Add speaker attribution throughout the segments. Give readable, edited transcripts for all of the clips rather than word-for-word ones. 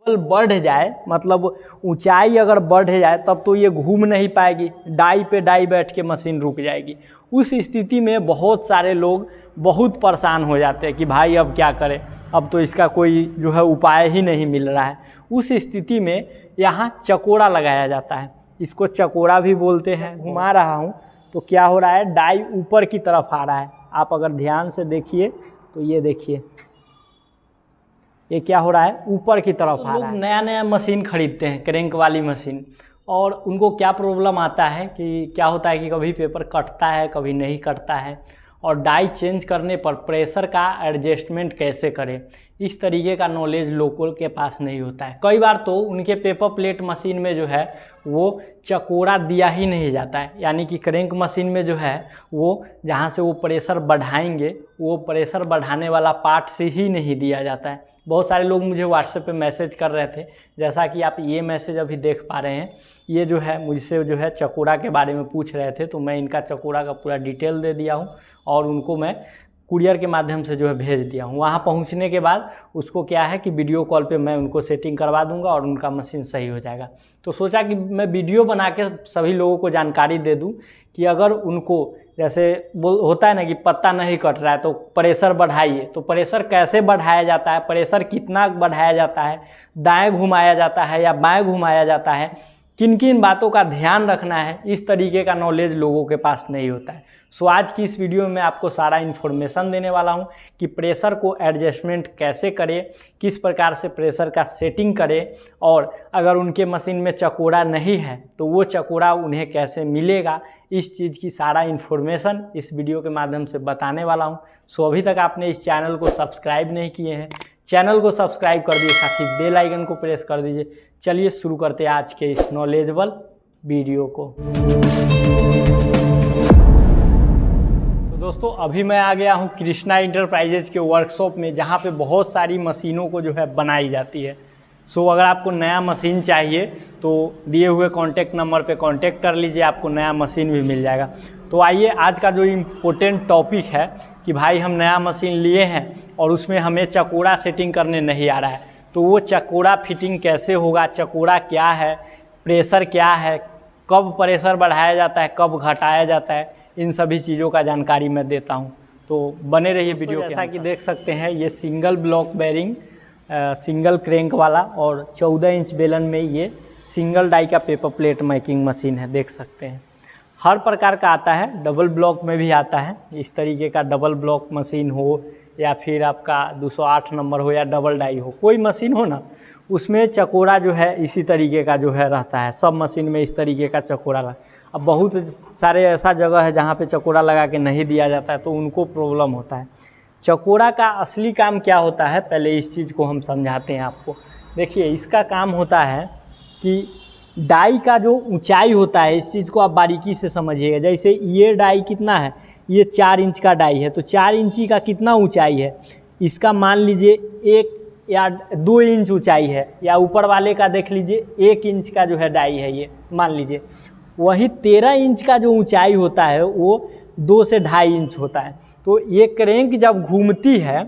Speaker 1: बढ़ जाए, मतलब ऊंचाई अगर बढ़ जाए तब तो ये घूम नहीं पाएगी, डाई पे डाई बैठ के मशीन रुक जाएगी। उस स्थिति में बहुत सारे लोग बहुत परेशान हो जाते हैं कि भाई अब क्या करें, अब तो इसका कोई जो है उपाय ही नहीं मिल रहा है। उस स्थिति में यहाँ चकोड़ा लगाया जाता है, इसको चकोड़ा भी बोलते हैं। घुमा रहा हूँ तो क्या हो रहा है, डाई ऊपर की तरफ आ रहा है। आप अगर ध्यान से देखिए तो ये देखिए, ये क्या हो रहा है, ऊपर की तरफ आ रहा है। नया नया मशीन खरीदते हैं, क्रैंक वाली मशीन, और उनको क्या प्रॉब्लम आता है कि क्या होता है कि कभी पेपर कटता है, कभी नहीं कटता है, और डाई चेंज करने पर प्रेशर का एडजस्टमेंट कैसे करें, इस तरीके का नॉलेज लोगों के पास नहीं होता है। कई बार तो उनके पेपर प्लेट मशीन में जो है वो चकोड़ा दिया ही नहीं जाता है, यानी कि क्रैंक मशीन में जो है वो जहाँ से वो प्रेशर बढ़ाएंगे वो प्रेशर बढ़ाने वाला पार्ट से ही नहीं दिया जाता है। बहुत सारे लोग मुझे व्हाट्सएप पे मैसेज कर रहे थे, जैसा कि आप ये मैसेज अभी देख पा रहे हैं, ये जो है मुझसे जो है चकोड़ा के बारे में पूछ रहे थे, तो मैं इनका चकोड़ा का पूरा डिटेल दे दिया हूँ और उनको मैं कुरियर के माध्यम से जो है भेज दिया हूँ। वहाँ पहुँचने के बाद उसको क्या है कि वीडियो कॉल पे मैं उनको सेटिंग करवा दूँगा और उनका मशीन सही हो जाएगा। तो सोचा कि मैं वीडियो बना के सभी लोगों को जानकारी दे दूँ कि अगर उनको जैसे होता है ना कि पत्ता नहीं कट रहा है तो प्रेशर बढ़ाइए, तो प्रेशर कैसे बढ़ाया जाता है, प्रेशर कितना बढ़ाया जाता है, दाएँ घुमाया जाता है या बाएँ घुमाया जाता है, किन किन बातों का ध्यान रखना है, इस तरीके का नॉलेज लोगों के पास नहीं होता है। सो आज की इस वीडियो में मैं आपको सारा इन्फॉर्मेशन देने वाला हूं कि प्रेशर को एडजस्टमेंट कैसे करें, किस प्रकार से प्रेशर का सेटिंग करें, और अगर उनके मशीन में चकोड़ा नहीं है तो वो चकोड़ा उन्हें कैसे मिलेगा, इस चीज़ की सारा इन्फॉर्मेशन इस वीडियो के माध्यम से बताने वाला हूँ। सो अभी तक आपने इस चैनल को सब्सक्राइब नहीं किए हैं, चैनल को सब्सक्राइब कर दीजिए, साथ ही बेल आइकन को प्रेस कर दीजिए। चलिए शुरू करते हैं आज के इस नॉलेजेबल वीडियो को। तो दोस्तों अभी मैं आ गया हूं कृष्णा इंटरप्राइजेज के वर्कशॉप में, जहां पे बहुत सारी मशीनों को जो है बनाई जाती है। सो अगर आपको नया मशीन चाहिए तो दिए हुए कॉन्टैक्ट नंबर पे कॉन्टैक्ट कर लीजिए, आपको नया मशीन भी मिल जाएगा। तो आइए, आज का जो इम्पोर्टेंट टॉपिक है कि भाई हम नया मशीन लिए हैं और उसमें हमें चकोड़ा सेटिंग करने नहीं आ रहा है, तो वो चकोड़ा फिटिंग कैसे होगा, चकोड़ा क्या है, प्रेशर क्या है, कब प्रेशर बढ़ाया जाता है, कब घटाया जाता है, इन सभी चीज़ों का जानकारी मैं देता हूं। तो बने रहिए वीडियो के। जैसा कि देख सकते हैं ये single block bearing single crank वाला और 14 इंच बेलन में ये सिंगल डाई का पेपर प्लेट मेकिंग मशीन है। देख सकते हैं हर प्रकार का आता है, डबल ब्लॉक में भी आता है, इस तरीके का डबल ब्लॉक मशीन हो या फिर आपका 208 नंबर हो या डबल डाई हो, कोई मशीन हो ना, उसमें चकोड़ा जो है इसी तरीके का जो है रहता है। सब मशीन में इस तरीके का चकोड़ा लगा। अब बहुत सारे ऐसा जगह है जहाँ पे चकोड़ा लगा के नहीं दिया जाता है, तो उनको प्रॉब्लम होता है। चकोड़ा का असली काम क्या होता है, पहले इस चीज़ को हम समझाते हैं आपको। देखिए, इसका काम होता है कि डाई का जो ऊंचाई होता है, इस चीज़ को आप बारीकी से समझिएगा। जैसे ये डाई कितना है, ये 4 इंच का डाई है, तो 4 इंची का कितना ऊंचाई है, इसका मान लीजिए 1 या 2 इंच ऊंचाई है, या ऊपर वाले का देख लीजिए 1 इंच का जो है डाई है ये मान लीजिए। वही 13 इंच का जो ऊंचाई होता है वो 2 से 2.5 इंच होता है। तो ये क्रैंक जब घूमती है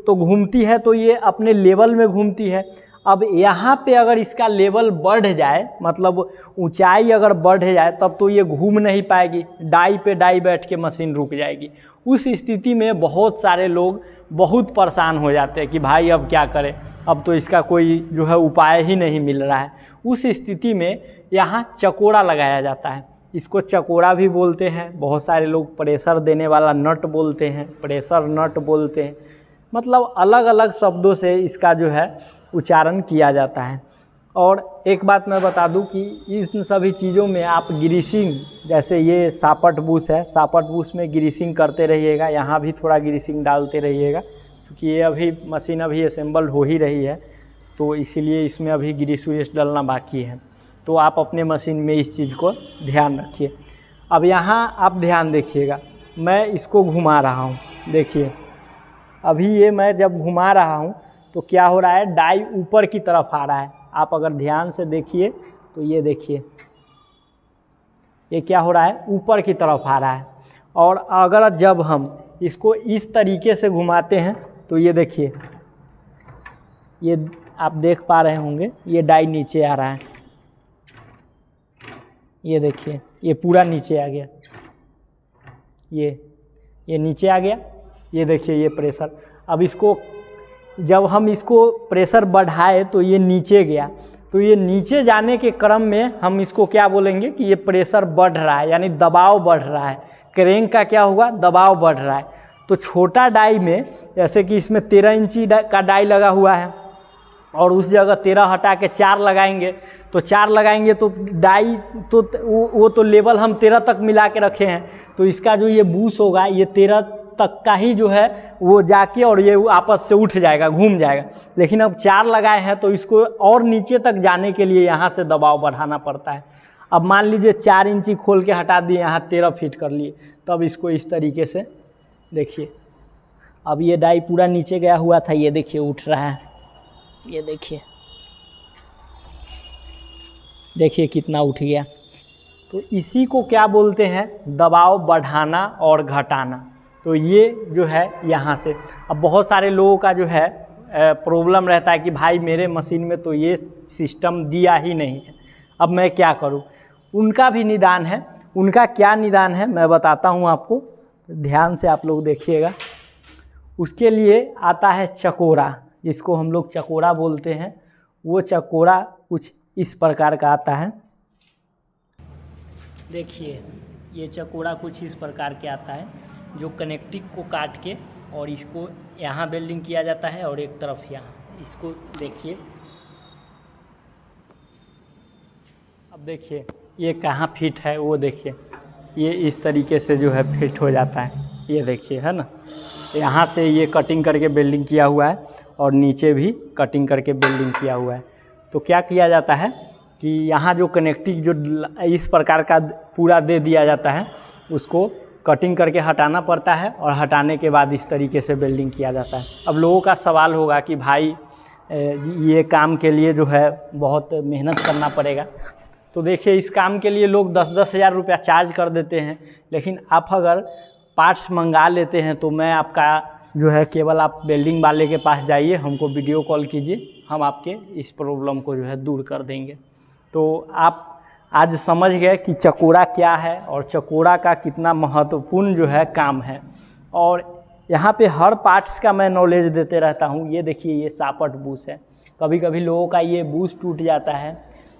Speaker 1: घूमती है तो ये अपने लेवल में घूमती है। अब यहाँ पे अगर इसका लेवल बढ़ जाए, मतलब ऊंचाई अगर बढ़ जाए, तब तो ये घूम नहीं पाएगी, डाई पे डाई बैठ के मशीन रुक जाएगी। उस स्थिति में बहुत सारे लोग बहुत परेशान हो जाते हैं कि भाई अब क्या करें, अब तो इसका कोई जो है उपाय ही नहीं मिल रहा है। उस स्थिति में यहाँ चकोड़ा लगाया जाता है, इसको चकोड़ा भी बोलते हैं। बहुत सारे लोग प्रेशर देने वाला नट बोलते हैं, प्रेशर नट बोलते हैं, मतलब अलग अलग शब्दों से इसका जो है उच्चारण किया जाता है। और एक बात मैं बता दूं कि इन सभी चीज़ों में आप ग्रीसिंग, जैसे ये सापट बूस है, सापट बूस में ग्रीसिंग करते रहिएगा, यहाँ भी थोड़ा ग्रीसिंग डालते रहिएगा, क्योंकि ये अभी मशीन अभी असेंबल हो ही रही है, तो इसीलिए इसमें अभी ग्रीस व्रीस डालना बाकी है। तो आप अपने मशीन में इस चीज़ को ध्यान रखिए। अब यहाँ आप ध्यान देखिएगा, मैं इसको घुमा रहा हूँ, देखिए अभी ये मैं जब घुमा रहा हूँ तो क्या हो रहा है, डाई ऊपर की तरफ आ रहा है। आप अगर ध्यान से देखिए तो ये देखिए, ये क्या हो रहा है, ऊपर की तरफ आ रहा है। और अगर जब हम इसको इस तरीके से घुमाते हैं तो ये देखिए, ये आप देख पा रहे होंगे, ये डाई नीचे आ रहा है, ये देखिए ये पूरा नीचे आ गया, ये नीचे आ गया, ये देखिए ये प्रेशर। अब इसको जब हम इसको प्रेशर बढ़ाए तो ये नीचे गया, तो ये नीचे जाने के क्रम में हम इसको क्या बोलेंगे कि ये प्रेशर बढ़ रहा है, यानी दबाव बढ़ रहा है। क्रेंक का क्या हुआ, दबाव बढ़ रहा है। तो छोटा डाई में, जैसे कि इसमें 13 इंची का डाई लगा हुआ है और उस जगह 13 हटा के 4 लगाएंगे, तो 4 लगाएंगे तो डाई तो वो तो लेवल हम 13 तक मिला के रखे हैं, तो इसका जो ये बूस होगा ये 13 तक का ही जो है वो जाके और ये आपस से उठ जाएगा, घूम जाएगा। लेकिन अब 4 लगाए हैं तो इसको और नीचे तक जाने के लिए यहाँ से दबाव बढ़ाना पड़ता है। अब मान लीजिए 4 इंची खोल के हटा दिए, यहाँ 13 फीट कर लिए, तब इसको इस तरीके से देखिए, अब ये डाई पूरा नीचे गया हुआ था, ये देखिए उठ रहा है, ये देखिए कितना उठ गया। तो इसी को क्या बोलते हैं, दबाव बढ़ाना और घटाना। तो ये जो है यहाँ से, अब बहुत सारे लोगों का जो है प्रॉब्लम रहता है कि भाई मेरे मशीन में तो ये सिस्टम दिया ही नहीं है, अब मैं क्या करूँ। उनका भी निदान है, उनका क्या निदान है मैं बताता हूँ आपको, ध्यान से आप लोग देखिएगा। उसके लिए आता है चकोरा, जिसको हम लोग चकोरा बोलते हैं। वो चकोरा कुछ इस प्रकार का आता है, देखिए ये चकोरा कुछ इस प्रकार के आता है, जो कनेक्टिंग को काट के और इसको यहाँ वेल्डिंग किया जाता है और एक तरफ यहाँ, इसको देखिए। अब देखिए ये कहाँ फिट है, वो देखिए ये इस तरीके से जो है फिट हो जाता है, ये देखिए है ना। यहाँ से ये कटिंग करके वेल्डिंग किया हुआ है और नीचे भी कटिंग करके वेल्डिंग किया हुआ है। तो क्या किया जाता है कि यहाँ जो कनेक्टिंग जो इस प्रकार का पूरा दे दिया जाता है, उसको कटिंग करके हटाना पड़ता है और हटाने के बाद इस तरीके से वेल्डिंग किया जाता है। अब लोगों का सवाल होगा कि भाई ये काम के लिए जो है बहुत मेहनत करना पड़ेगा। तो देखिए इस काम के लिए लोग 10-10 हज़ार रुपया चार्ज कर देते हैं, लेकिन आप अगर पार्ट्स मंगा लेते हैं तो मैं आपका जो है केवल आप वेल्डिंग वाले के पास जाइए, हमको वीडियो कॉल कीजिए, हम आपके इस प्रॉब्लम को जो है दूर कर देंगे। तो आप आज समझ गए कि चकोरा क्या है और चकोरा का कितना महत्वपूर्ण जो है काम है। और यहाँ पे हर पार्ट्स का मैं नॉलेज देते रहता हूँ। ये देखिए ये सापट बूस है, कभी कभी लोगों का ये बूस टूट जाता है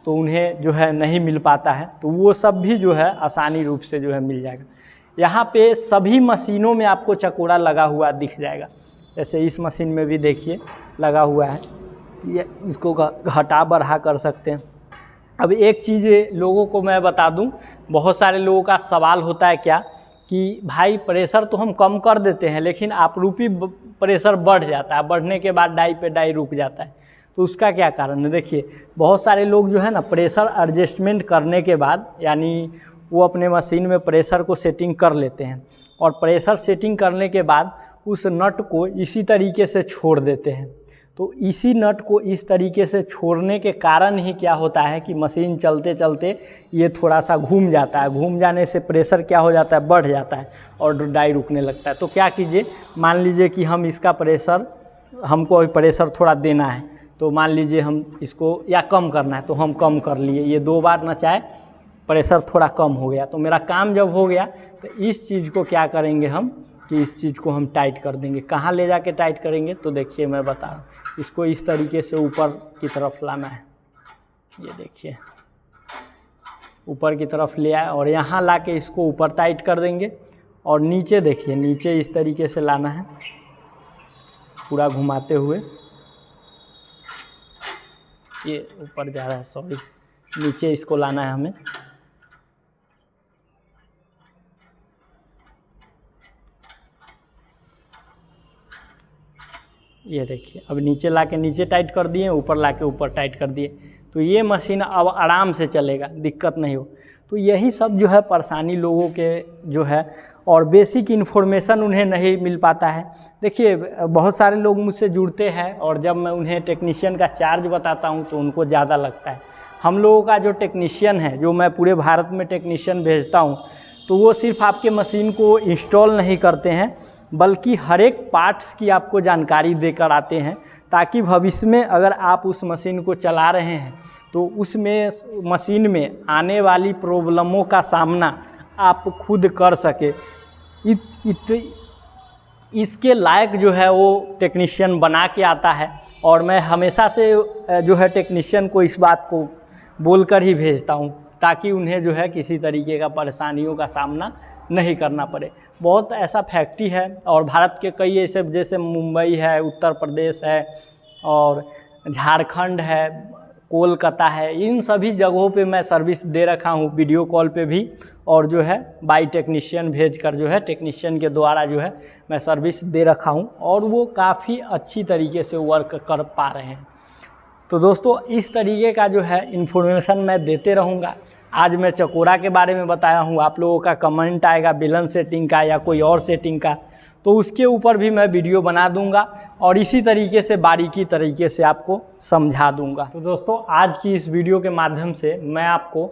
Speaker 1: तो उन्हें जो है नहीं मिल पाता है, तो वो सब भी जो है आसानी रूप से जो है मिल जाएगा। यहाँ पे सभी मशीनों में आपको चकोरा लगा हुआ दिख जाएगा, जैसे इस मशीन में भी देखिए लगा हुआ है, ये इसको घटा बढ़ा कर सकते हैं। अब एक चीज़ लोगों को मैं बता दूं, बहुत सारे लोगों का सवाल होता है क्या कि भाई प्रेशर तो हम कम कर देते हैं लेकिन आपरूपी प्रेशर बढ़ जाता है, बढ़ने के बाद डाई पे डाई रुक जाता है, तो उसका क्या कारण है। देखिए बहुत सारे लोग जो है ना प्रेशर एडजस्टमेंट करने के बाद, यानी वो अपने मशीन में प्रेशर को सेटिंग कर लेते हैं और प्रेशर सेटिंग करने के बाद उस नट को इसी तरीके से छोड़ देते हैं। तो इसी नट को इस तरीके से छोड़ने के कारण ही क्या होता है कि मशीन चलते चलते ये थोड़ा सा घूम जाता है, घूम जाने से प्रेशर क्या हो जाता है, बढ़ जाता है और डाई रुकने लगता है। तो क्या कीजिए, मान लीजिए कि हम इसका प्रेशर, हमको अभी प्रेशर थोड़ा देना है, तो मान लीजिए हम इसको या कम करना है तो हम कम कर लिए, ये 2 बार नचाए, प्रेशर थोड़ा कम हो गया। तो मेरा काम जब हो गया तो इस चीज़ को क्या करेंगे हम कि इस चीज़ को हम टाइट कर देंगे। कहाँ ले जाके टाइट करेंगे, तो देखिए मैं बता रहा हूँ, इसको इस तरीके से ऊपर की तरफ लाना है, ये देखिए ऊपर की तरफ ले आए और यहाँ ला के इसको ऊपर टाइट कर देंगे और नीचे देखिए, नीचे इस तरीके से लाना है पूरा घुमाते हुए, ये ऊपर जा रहा है, सॉरी, नीचे इसको लाना है हमें। ये देखिए अब नीचे ला के नीचे टाइट कर दिए, ऊपर ला के ऊपर टाइट कर दिए, तो ये मशीन अब आराम से चलेगा, दिक्कत नहीं हो। तो यही सब जो है परेशानी लोगों के जो है, और बेसिक इन्फॉर्मेशन उन्हें नहीं मिल पाता है। देखिए बहुत सारे लोग मुझसे जुड़ते हैं और जब मैं उन्हें टेक्नीशियन का चार्ज बताता हूं तो उनको ज़्यादा लगता है। हम लोगों का जो टेक्नीशियन है, जो मैं पूरे भारत में टेक्नीशियन भेजता हूं, तो वो सिर्फ आपके मशीन को इंस्टॉल नहीं करते हैं, बल्कि हर एक पार्ट्स की आपको जानकारी देकर आते हैं, ताकि भविष्य में अगर आप उस मशीन को चला रहे हैं तो उसमें मशीन में आने वाली प्रॉब्लमों का सामना आप खुद कर सके। इसके लायक जो है वो टेक्नीशियन बना के आता है, और मैं हमेशा से जो है टेक्नीशियन को इस बात को बोलकर ही भेजता हूँ, ताकि उन्हें जो है किसी तरीके का परेशानियों का सामना नहीं करना पड़े। बहुत ऐसा फैक्ट्री है और भारत के कई ऐसे, जैसे मुंबई है, उत्तर प्रदेश है और झारखंड है, कोलकाता है, इन सभी जगहों पे मैं सर्विस दे रखा हूँ, वीडियो कॉल पे भी, और जो है बाई टेक्नीशियन भेजकर जो है टेक्नीशियन के द्वारा जो है मैं सर्विस दे रखा हूँ, और वो काफ़ी अच्छी तरीके से वर्क कर पा रहे हैं। तो दोस्तों इस तरीके का जो है इन्फॉर्मेशन मैं देते रहूँगा। आज मैं चकोरा के बारे में बताया हूँ, आप लोगों का कमेंट आएगा बेलन सेटिंग का या कोई और सेटिंग का, तो उसके ऊपर भी मैं वीडियो बना दूंगा और इसी तरीके से बारीकी तरीके से आपको समझा दूंगा। तो दोस्तों आज की इस वीडियो के माध्यम से मैं आपको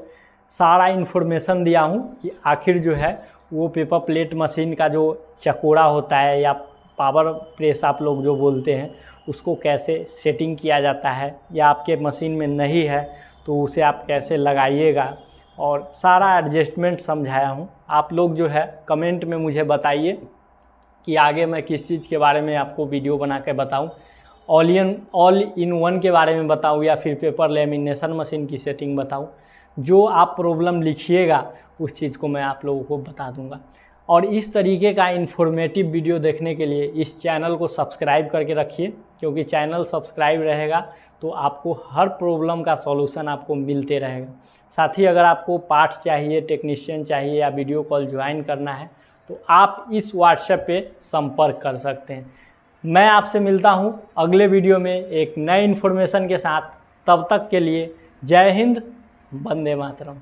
Speaker 1: सारा इन्फॉर्मेशन दिया हूँ कि आखिर जो है वो पेपर प्लेट मशीन का जो चकोरा होता है या पावर प्रेस आप लोग जो बोलते हैं, उसको कैसे सेटिंग किया जाता है, या आपके मशीन में नहीं है तो उसे आप कैसे लगाइएगा, और सारा एडजस्टमेंट समझाया हूँ। आप लोग जो है कमेंट में मुझे बताइए कि आगे मैं किस चीज़ के बारे में आपको वीडियो बना के बताऊँ, ऑल इन वन के बारे में बताऊँ या फिर पेपर लेमिनेशन मशीन की सेटिंग बताऊँ। जो आप प्रॉब्लम लिखिएगा उस चीज़ को मैं आप लोगों को बता दूंगा। और इस तरीके का इन्फॉर्मेटिव वीडियो देखने के लिए इस चैनल को सब्सक्राइब करके रखिए, क्योंकि चैनल सब्सक्राइब रहेगा तो आपको हर प्रॉब्लम का सॉल्यूशन आपको मिलते रहेगा। साथ ही अगर आपको पार्ट्स चाहिए, टेक्नीशियन चाहिए या वीडियो कॉल ज्वाइन करना है तो आप इस व्हाट्सएप पे संपर्क कर सकते हैं। मैं आपसे मिलता हूं अगले वीडियो में एक नए इन्फॉर्मेशन के साथ। तब तक के लिए जय हिंद, वंदे मातरम।